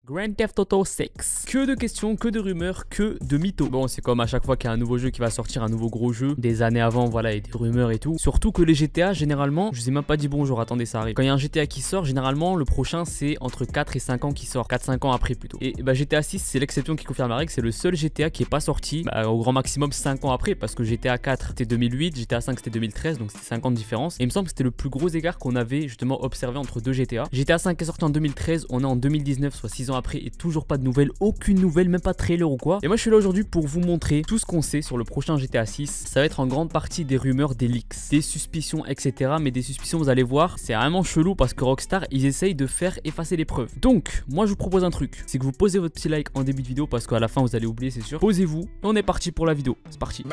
Grand Theft Auto 6. Que de questions, que de rumeurs, que de mythos. Bon, c'est comme à chaque fois qu'il y a un nouveau jeu qui va sortir, un nouveau gros jeu, des années avant, voilà, et des rumeurs et tout. Surtout que les GTA, généralement, je vous ai même pas dit bonjour, attendez, ça arrive. Quand il y a un GTA qui sort, généralement, le prochain, c'est entre 4 et 5 ans qui sort. 4-5 ans après plutôt. Et bah, GTA 6, c'est l'exception qui confirme la règle, c'est le seul GTA qui est pas sorti au grand maximum 5 ans après, parce que GTA 4 c'était 2008, GTA 5 c'était 2013, donc c'était 5 ans de différence. Et il me semble que c'était le plus gros écart qu'on avait justement observé entre deux GTA. GTA 5 est sorti en 2013, on est en 2019, soit 6 ans après, et toujours pas de nouvelles, aucune nouvelle, même pas de trailer ou quoi. Et moi je suis là aujourd'hui pour vous montrer tout ce qu'on sait sur le prochain GTA 6. Ça va être en grande partie des rumeurs, des leaks, des suspicions, etc. Mais des suspicions, vous allez voir, c'est vraiment chelou parce que Rockstar, ils essayent de faire effacer les preuves. Donc, moi je vous propose un truc, c'est que vous posez votre petit like en début de vidéo parce qu'à la fin vous allez oublier, c'est sûr. Posez-vous et on est parti pour la vidéo. C'est parti.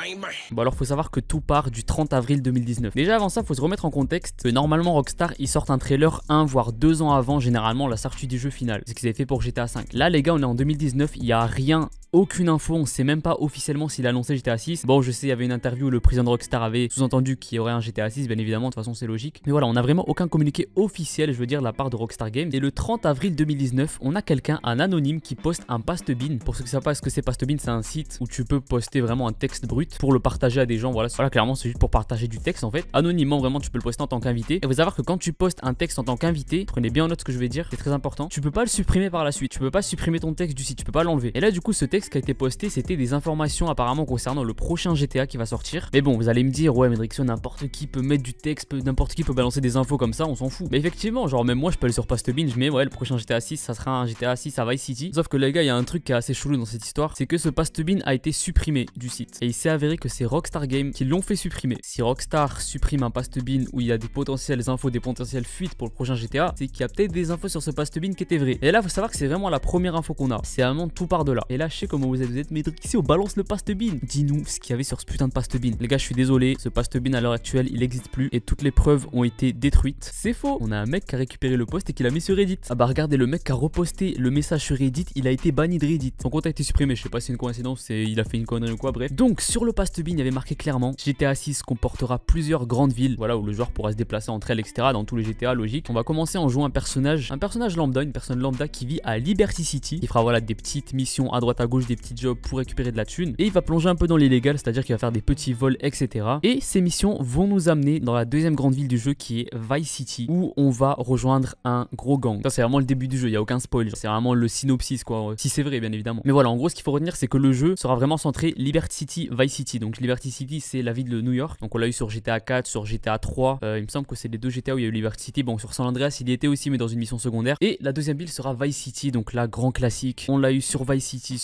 Bon alors faut savoir que tout part du 30 avril 2019. Déjà avant ça, faut se remettre en contexte que normalement Rockstar, ils sortent un trailer 1 voire 2 ans avant généralement la sortie du jeu final. C'est ce qu'ils avaient fait pour GTA 5. Là les gars, on est en 2019, il n'y a rien, aucune info, on sait même pas officiellement s'il a annoncé GTA 6. Bon, je sais, il y avait une interview où le président de Rockstar avait sous-entendu qu'il y aurait un GTA 6, bien évidemment, de toute façon c'est logique. Mais voilà, on a vraiment aucun communiqué officiel, je veux dire, de la part de Rockstar Games. Et le 30 avril 2019, on a quelqu'un, un anonyme, qui poste un Pastebin. Pour ceux qui ne savent pas ce que c'est Pastebin, c'est un site où tu peux poster vraiment un texte brut pour le partager à des gens. Voilà, clairement, c'est juste pour partager du texte en fait. Anonymement, vraiment, tu peux le poster en tant qu'invité. Et vous savoir que quand tu postes un texte en tant qu'invité, prenez bien en note ce que je vais dire, c'est très important. Tu peux pas le supprimer par la suite. Tu peux pas supprimer ton texte du site, tu peux pas l'enlever. Et là, du coup, ce texte qui a été posté, c'était des informations apparemment concernant le prochain GTA qui va sortir. Mais bon, vous allez me dire, ouais, mais Drixon, n'importe qui peut mettre du texte, n'importe qui peut balancer des infos comme ça, on s'en fout. Mais effectivement, genre, même moi, je peux aller sur Pastebin, je mets, ouais, le prochain GTA 6, ça sera un GTA 6 à Vice City. Sauf que les gars, il y a un truc qui est assez chelou dans cette histoire, c'est que ce Pastebin a été supprimé du site. Et il s'est avéré que c'est Rockstar Games qui l'ont fait supprimer. Si Rockstar supprime un Pastebin où il y a des potentielles infos, des potentielles fuites pour le prochain GTA, c'est qu'il y a peut-être des infos sur ce Pastebin qui étaient vraies. Et là, faut savoir que c'est vraiment la première info qu'on a. C'est vraiment tout part de là. Et là, je sais comment vous êtes, mais ici, on balance le Pastebin. Dis-nous ce qu'il y avait sur ce putain de Pastebin. Les gars, je suis désolé, ce Pastebin à l'heure actuelle, il n'existe plus et toutes les preuves ont été détruites. C'est faux. On a un mec qui a récupéré le post et qui l'a mis sur Reddit. Ah bah regardez, le mec qui a reposté le message sur Reddit, il a été banni de Reddit. Son compte a été supprimé. Je sais pas si c'est une coïncidence, il a fait une connerie ou quoi, bref. Donc sur le Pastebin, il y avait marqué clairement GTA 6 comportera plusieurs grandes villes, voilà, où le joueur pourra se déplacer entre elles, etc. Dans tous les GTA, logique. On va commencer en jouant un personnage lambda, une personne lambda qui vit à Liberty City. Il fera voilà des petites missions à droite à gauche, des petits jobs pour récupérer de la thune. Et il va plonger un peu dans l'illégal, c'est-à-dire qu'il va faire des petits vols, etc. Et ces missions vont nous amener dans la deuxième grande ville du jeu qui est Vice City, où on va rejoindre un gros gang. Ça c'est vraiment le début du jeu, il n'y a aucun spoil, c'est vraiment le synopsis quoi, si c'est vrai bien évidemment. Mais voilà, en gros ce qu'il faut retenir c'est que le jeu sera vraiment centré Liberty City, Vice City. Donc Liberty City c'est la ville de New York, donc on l'a eu sur GTA 4, sur GTA 3, il me semble que c'est les deux GTA où il y a eu Liberty City. Bon, sur San Andreas il y était aussi mais dans une mission secondaire. Et la deuxième ville sera Vice City, donc là grand classique, on l'a eu sur Vice City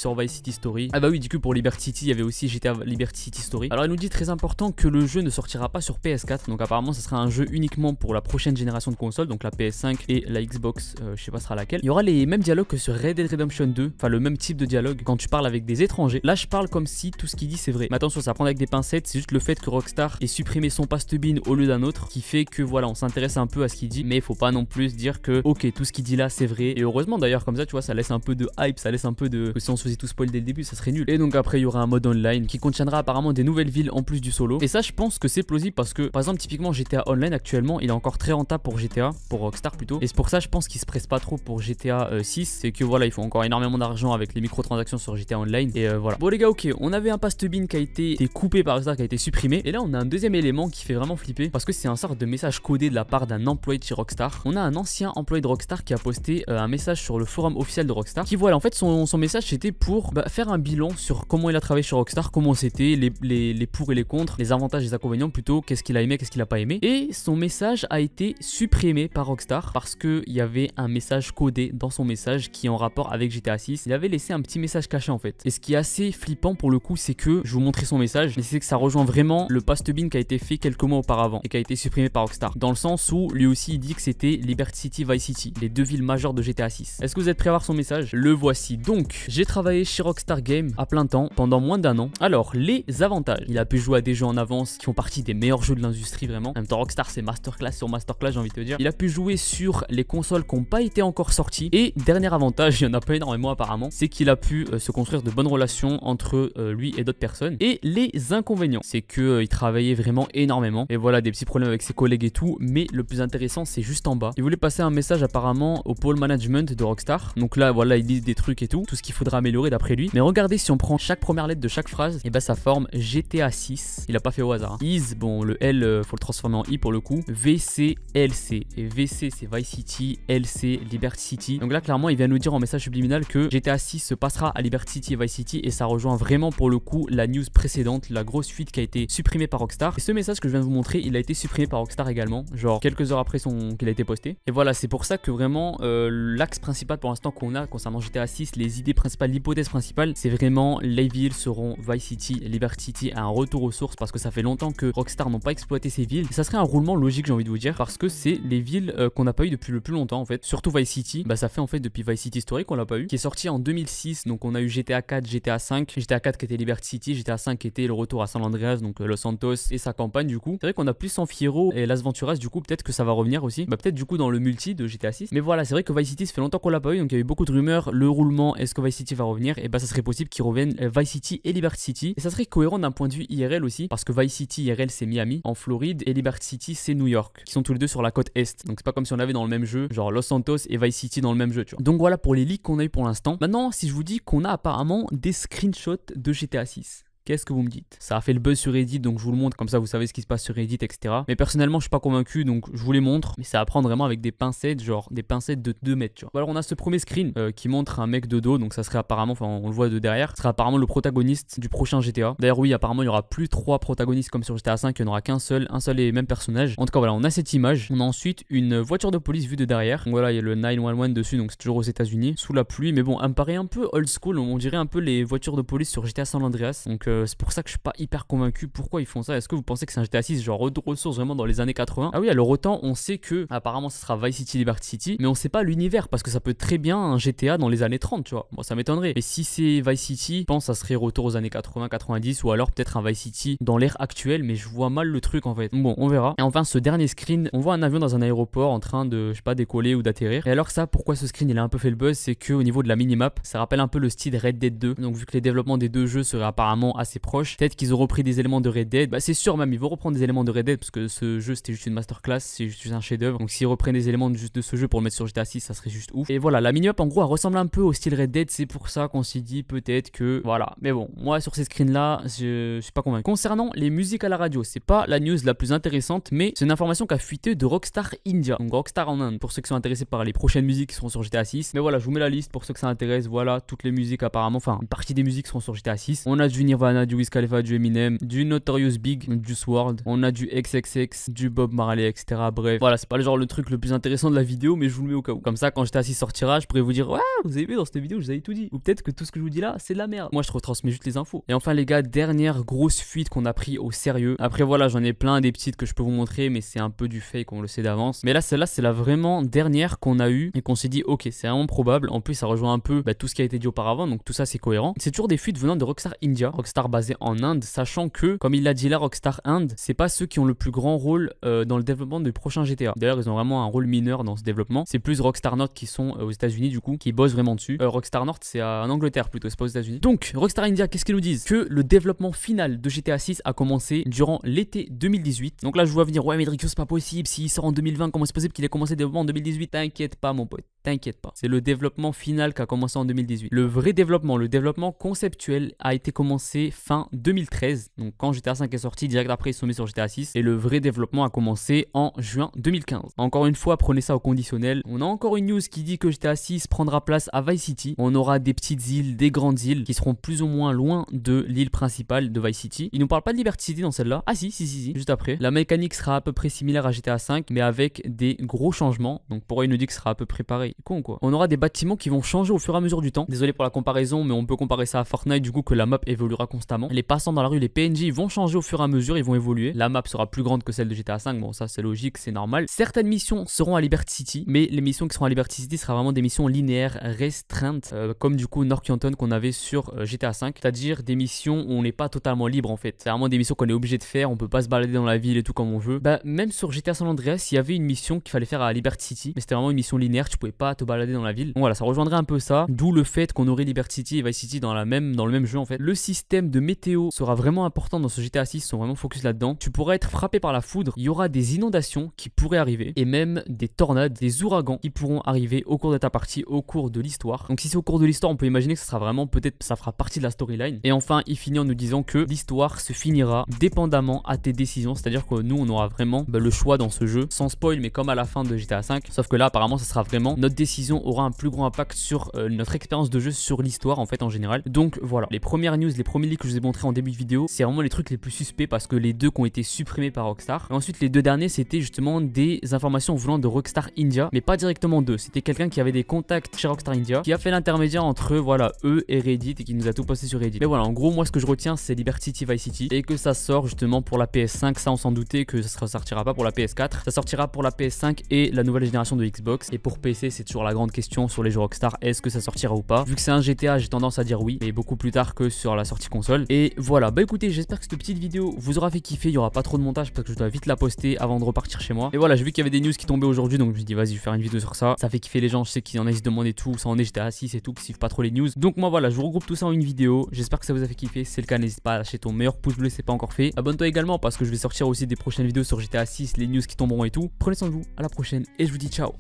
Story. Ah bah oui, du coup pour Liberty City il y avait aussi GTA Liberty City Story. Alors il nous dit très important que le jeu ne sortira pas sur PS4, donc apparemment ce sera un jeu uniquement pour la prochaine génération de consoles, donc la PS5 et la Xbox, je sais pas sera laquelle. Il y aura les mêmes dialogues que sur Red Dead Redemption 2, enfin le même type de dialogue quand tu parles avec des étrangers. Là je parle comme si tout ce qu'il dit c'est vrai. Mais attention, ça prend avec des pincettes, c'est juste le fait que Rockstar ait supprimé son Pastebin au lieu d'un autre qui fait que voilà, on s'intéresse un peu à ce qu'il dit, mais il faut pas non plus dire que ok, tout ce qu'il dit là c'est vrai. Et heureusement d'ailleurs, comme ça tu vois, ça laisse un peu de hype, ça laisse un peu de, que si on se faisait tout spoil dès le début ça serait nul. Et donc après il y aura un mode online qui contiendra apparemment des nouvelles villes en plus du solo. Et ça je pense que c'est plausible parce que par exemple typiquement GTA Online actuellement il est encore très rentable pour GTA, pour Rockstar plutôt. Et c'est pour ça je pense qu'il se presse pas trop pour GTA 6. C'est que voilà, il faut encore énormément d'argent avec les microtransactions sur GTA Online. Et voilà. Bon les gars, ok, on avait un Pastebin qui a été coupé par Rockstar, qui a été supprimé. Et là on a un deuxième élément qui fait vraiment flipper parce que c'est un sorte de message codé de la part d'un employé de chez Rockstar. On a un ancien employé de Rockstar qui a posté un message sur le forum officiel de Rockstar. Qui voilà, en fait son message c'était pour faire un bilan sur comment il a travaillé chez Rockstar, comment c'était, les pour et les contre, les avantages et les inconvénients plutôt, qu'est-ce qu'il a aimé, qu'est-ce qu'il a pas aimé. Et son message a été supprimé par Rockstar parce qu'il y avait un message codé dans son message qui est en rapport avec GTA 6. Il avait laissé un petit message caché en fait. Et ce qui est assez flippant pour le coup, c'est que je vais vous montrer son message, mais c'est que ça rejoint vraiment le Pastebin qui a été fait quelques mois auparavant et qui a été supprimé par Rockstar. Dans le sens où lui aussi il dit que c'était Liberty City, Vice City, les deux villes majeures de GTA 6. Est-ce que vous êtes prêts à voir son message? Le voici. Donc, j'ai travaillé chez Rockstar Games à plein temps pendant moins d'1 an. Alors, les avantages. Il a pu jouer à des jeux en avance qui font partie des meilleurs jeux de l'industrie vraiment. En même temps, Rockstar c'est masterclass sur masterclass, j'ai envie de te dire. Il a pu jouer sur les consoles qui n'ont pas été encore sorties. Et dernier avantage, il y en a pas énormément apparemment, c'est qu'il a pu se construire de bonnes relations entre lui et d'autres personnes. Et les inconvénients, c'est qu'il travaillait vraiment énormément. Et voilà, des petits problèmes avec ses collègues et tout. Mais le plus intéressant, c'est juste en bas. Il voulait passer un message apparemment au pôle management de Rockstar. Donc là, voilà, il liste des trucs et tout ce qu'il faudra améliorer d'après lui. Mais regardez, si on prend chaque première lettre de chaque phrase, et bah ça forme GTA 6. Il a pas fait au hasard. Is, bon, le L, faut le transformer en I pour le coup. VC, LC. Et VC, c'est Vice City. LC, Liberty City. Donc là, clairement, il vient nous dire en message subliminal que GTA 6 se passera à Liberty City et Vice City. Et ça rejoint vraiment pour le coup la news précédente, la grosse fuite qui a été supprimée par Rockstar. Et ce message que je viens de vous montrer, il a été supprimé par Rockstar également. Genre quelques heures après qu'il a été posté. Et voilà, c'est pour ça que vraiment l'axe principal pour l'instant qu'on a concernant GTA 6, les idées principales, l'hypothèse principale, c'est vraiment les villes seront Vice City, Liberty City, un retour aux sources parce que ça fait longtemps que Rockstar n'ont pas exploité ces villes. Et ça serait un roulement logique, j'ai envie de vous dire, parce que c'est les villes qu'on n'a pas eu depuis le plus longtemps en fait. Surtout Vice City, bah ça fait en fait depuis Vice City historique qu'on l'a pas eu, qui est sorti en 2006. Donc on a eu GTA 4, GTA 5, GTA 4 qui était Liberty City, GTA 5 qui était le retour à San Andreas, donc Los Santos et sa campagne du coup. C'est vrai qu'on a plus San Fierro et Las Venturas, du coup peut-être que ça va revenir aussi. Bah peut-être du coup dans le multi de GTA 6. Mais voilà, c'est vrai que Vice City ça fait longtemps qu'on l'a pas eu, donc il y a eu beaucoup de rumeurs. Le roulement, est-ce que Vice City va revenir? Et bah ça serait possible qu'ils reviennent Vice City et Liberty City. Et ça serait cohérent d'un point de vue IRL aussi, parce que Vice City IRL c'est Miami en Floride et Liberty City c'est New York, qui sont tous les deux sur la côte est. Donc c'est pas comme si on avait dans le même jeu, genre Los Santos et Vice City dans le même jeu, tu vois. Donc voilà pour les leaks qu'on a eu pour l'instant. Maintenant, si je vous dis qu'on a apparemment des screenshots de GTA 6. Qu'est-ce que vous me dites? Ça a fait le buzz sur Reddit, donc je vous le montre, comme ça vous savez ce qui se passe sur Reddit, etc. Mais personnellement, je suis pas convaincu, donc je vous les montre. Mais ça à prendre vraiment avec des pincettes, genre des pincettes de 2 mètres, tu vois. Alors on a ce premier screen qui montre un mec de dos, donc ça serait apparemment, enfin on le voit de derrière, ça serait apparemment le protagoniste du prochain GTA. D'ailleurs oui, apparemment il y aura plus 3 protagonistes comme sur GTA 5, il n'y en aura qu'un seul et même personnage. En tout cas voilà, on a cette image. On a ensuite une voiture de police vue de derrière. Donc voilà, il y a le 911 dessus, donc c'est toujours aux États-Unis, sous la pluie. Mais bon, elle me paraît un peu old school, on dirait un peu les voitures de police sur GTA San Andreas. Donc c'est pour ça que je suis pas hyper convaincu pourquoi ils font ça. Est-ce que vous pensez que c'est un GTA 6 genre retour aux sources vraiment dans les années 80? Ah oui, alors autant on sait que apparemment ça sera Vice City, Liberty City, mais on sait pas l'univers parce que ça peut très bien un GTA dans les années 30, tu vois. Bon, ça m'étonnerait. Mais si c'est Vice City, je pense que ça serait retour aux années 80, 90 ou alors peut-être un Vice City dans l'ère actuelle, mais je vois mal le truc en fait. Bon, on verra. Et enfin, ce dernier screen, on voit un avion dans un aéroport en train de, je sais pas, décoller ou d'atterrir. Et alors ça, pourquoi ce screen il a un peu fait le buzz, c'est que au niveau de la minimap, ça rappelle un peu le style Red Dead 2. Donc vu que les développements des deux jeux seraient apparemment assez proches, peut-être qu'ils ont repris des éléments de Red Dead. Bah c'est sûr même, ils vont reprendre des éléments de Red Dead parce que ce jeu c'était juste une masterclass, c'est juste un chef-d'œuvre. Donc s'ils reprennent des éléments juste de ce jeu pour le mettre sur GTA 6, ça serait juste ouf. Et voilà, la minimap en gros elle ressemble un peu au style Red Dead, c'est pour ça qu'on s'est dit peut-être que voilà. Mais bon, moi sur ces screens là, je suis pas convaincu. Concernant les musiques à la radio, c'est pas la news la plus intéressante, mais c'est une information qui a fuité de Rockstar India. Donc Rockstar en Inde, pour ceux qui sont intéressés par les prochaines musiques qui seront sur GTA 6. Mais voilà, je vous mets la liste pour ceux que ça intéresse. Voilà, toutes les musiques apparemment, enfin une partie des musiques seront sur GTA 6. On a du Nirvana, du Wiz Khalifa, du Eminem, du Notorious Big, du Sword, on a du XXX, du Bob Marley, etc. Bref, voilà, c'est pas le truc le plus intéressant de la vidéo, mais je vous le mets au cas où. Comme ça, quand GTA 6 sortira, je pourrais vous dire, ouais, vous avez vu dans cette vidéo, je vous avais tout dit. Ou peut-être que tout ce que je vous dis là, c'est de la merde. Moi, je retransmets juste les infos. Et enfin, les gars, dernière grosse fuite qu'on a pris au sérieux. Après, voilà, j'en ai plein des petites que je peux vous montrer, mais c'est un peu du fake, on le sait d'avance. Mais là, celle-là, c'est la vraiment dernière qu'on a eue et qu'on s'est dit, ok, c'est vraiment probable. En plus, ça rejoint un peu tout ce qui a été dit auparavant, donc tout ça, c'est cohérent. C'est toujours des fuites venant de Rockstar India, Rockstar basé en Inde, sachant que, comme il l'a dit là, Rockstar Inde, c'est pas ceux qui ont le plus grand rôle dans le développement du prochain GTA. D'ailleurs, ils ont vraiment un rôle mineur dans ce développement. C'est plus Rockstar North qui sont aux États-Unis du coup, qui bossent vraiment dessus. Rockstar North, c'est en Angleterre plutôt, c'est pas aux États-Unis. Donc, Rockstar India, qu'est-ce qu'ils nous disent? Que le développement final de GTA 6 a commencé durant l'été 2018. Donc là, je vois venir, ouais, mais Dricus, c'est pas possible. S'il sort en 2020, comment c'est possible qu'il ait commencé le développement en 2018? T'inquiète pas, mon pote. T'inquiète pas. C'est le développement final qui a commencé en 2018. Le vrai développement, le développement conceptuel a été commencé fin 2013. Donc quand GTA 5 est sorti, direct après ils sont mis sur GTA 6. Et le vrai développement a commencé en juin 2015. Encore une fois, prenez ça au conditionnel. On a encore une news qui dit que GTA 6 prendra place à Vice City. On aura des petites îles, des grandes îles qui seront plus ou moins loin de l'île principale de Vice City. Il nous parle pas de Liberty City dans celle-là. Ah si, juste après. La mécanique sera à peu près similaire à GTA 5 mais avec des gros changements. Donc pourquoi il nous dit que ce sera à peu près pareil? con quoi. On aura des bâtiments qui vont changer au fur et à mesure du temps. Désolé pour la comparaison, mais on peut comparer ça à Fortnite du coup que la map évoluera constamment. Les passants dans la rue, les PNJ vont changer au fur et à mesure, ils vont évoluer. La map sera plus grande que celle de GTA 5, bon ça c'est logique, c'est normal. Certaines missions seront à Liberty City, mais les missions qui seront à Liberty City sera vraiment des missions linéaires restreintes, comme du coup North Canton qu'on avait sur GTA 5, c'est-à-dire des missions où on n'est pas totalement libre en fait. C'est vraiment des missions qu'on est obligé de faire, on peut pas se balader dans la ville et tout comme on veut. Bah même sur GTA San Andreas, il y avait une mission qu'il fallait faire à Liberty City, mais c'était vraiment une mission linéaire, tu pouvais pas te balader dans la ville. Donc voilà, ça rejoindrait un peu ça, d'où le fait qu'on aurait Liberty City et Vice City dans le même jeu en fait. Le système de météo sera vraiment important dans ce GTA 6, ils sont vraiment focus là-dedans. Tu pourras être frappé par la foudre, il y aura des inondations qui pourraient arriver et même des tornades, des ouragans qui pourront arriver au cours de ta partie, au cours de l'histoire. Donc si c'est au cours de l'histoire, on peut imaginer que ça sera vraiment peut-être ça fera partie de la storyline. Et enfin, il finit en nous disant que l'histoire se finira dépendamment à tes décisions, c'est-à-dire que nous on aura vraiment le choix dans ce jeu, sans spoil mais comme à la fin de GTA 5, sauf que là apparemment ça sera vraiment notre décision aura un plus grand impact sur notre expérience de jeu, sur l'histoire en fait en général. Donc voilà, les premières news, les premiers leaks que je vous ai montrés en début de vidéo, c'est vraiment les trucs les plus suspects parce que les deux qui ont été supprimés par Rockstar. Et ensuite les deux derniers c'était justement des informations venant de Rockstar India, mais pas directement d'eux, c'était quelqu'un qui avait des contacts chez Rockstar India, qui a fait l'intermédiaire entre voilà eux et Reddit et qui nous a tout posté sur Reddit. Mais voilà, en gros moi ce que je retiens c'est Liberty City, Vice City et que ça sort justement pour la PS5, ça on s'en doutait que ça sortira pas pour la PS4, ça sortira pour la PS5 et la nouvelle génération de Xbox. Et pour PC c'est toujours la grande question sur les jeux Rockstar, est-ce que ça sortira ou pas? Vu que c'est un GTA, j'ai tendance à dire oui, mais beaucoup plus tard que sur la sortie console. Et voilà, bah écoutez, j'espère que cette petite vidéo vous aura fait kiffer, il y aura pas trop de montage parce que je dois vite la poster avant de repartir chez moi. Et voilà, j'ai vu qu'il y avait des news qui tombaient aujourd'hui, donc je me suis dit vas-y je vais faire une vidéo sur ça, ça fait kiffer les gens, je sais qu'ils en a, ils se demandent et tout, ça en est GTA 6 et tout, qui suivent pas trop les news. Donc moi voilà, je vous regroupe tout ça en une vidéo, j'espère que ça vous a fait kiffer, si c'est le cas n'hésite pas à lâcher ton meilleur pouce bleu si c'est pas encore fait. Abonne-toi également parce que je vais sortir aussi des prochaines vidéos sur GTA 6, les news qui tomberont et tout. Prenez soin de vous, à la prochaine et je vous dis ciao.